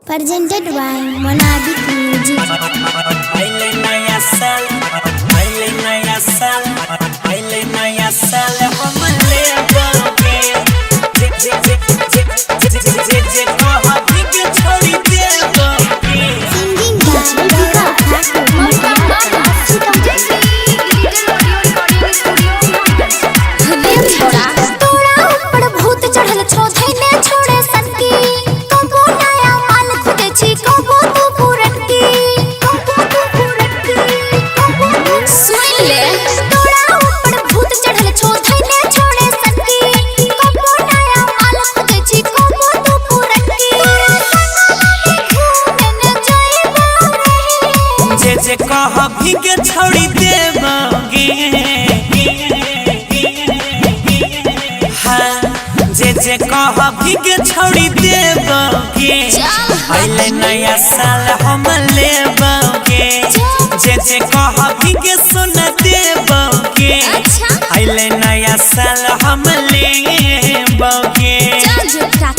Presented by Monabic Music. Singing जे कह के छोड़ी देबोगे हाँ जे कह के छोड़ी देबोगे पहले नया साल हम लेबोगे जे कह के सुन देबोगे पहले नया साल हम लेबोगे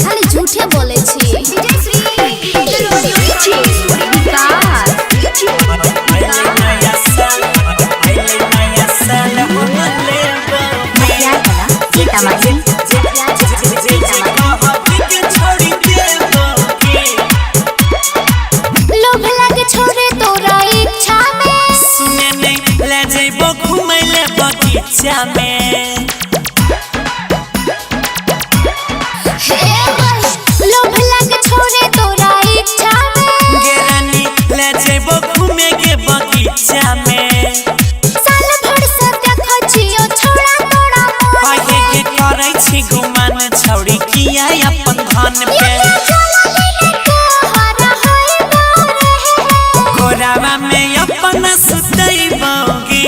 खाली झूठे बोले छी छौड़ी किया अपन धन पे गोरावा में अपन सुतैबोगे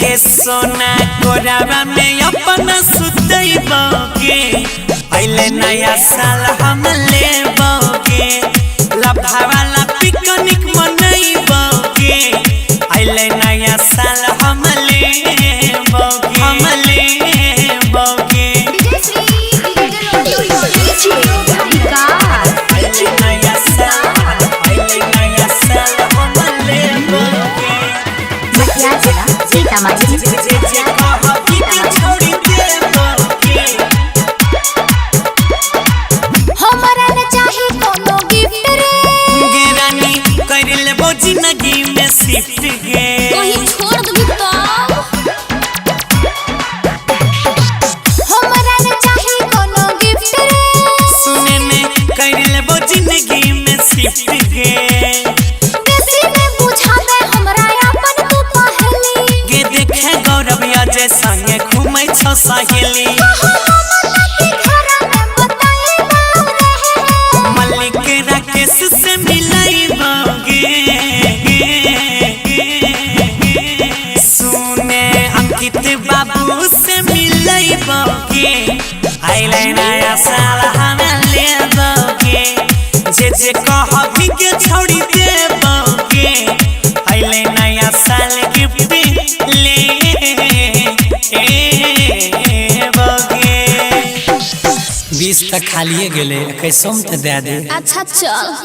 गे सोना गोरावा में अपन सुतैबोगे पहले नया साल हम लेबोगे लभा वाला पिकनिक मनैबोगे पहले नया साल हम लेबोगे जिंदगी में शिफ्ट गे कहीं छोड़ दबी तो हमरा ने चाही कोनो गिफ्ट रे सुने में कर लेबो जिंदगी में शिफ्ट गे बेसी में बुझा दे हमरा अपन तू पहली गे देखे गौरव अजय संगे घूमै छ सहेली मल्लिक राकेश से मिलैबोगे बाबू से मिलैबोगे आइले नया साल हम लेबोगे जे कह के छोड़ी देबोगे आइले नया साल गिफ्ट लेबोगे 20 तक खालिए गेले कैसम त दे दे अच्छा चल।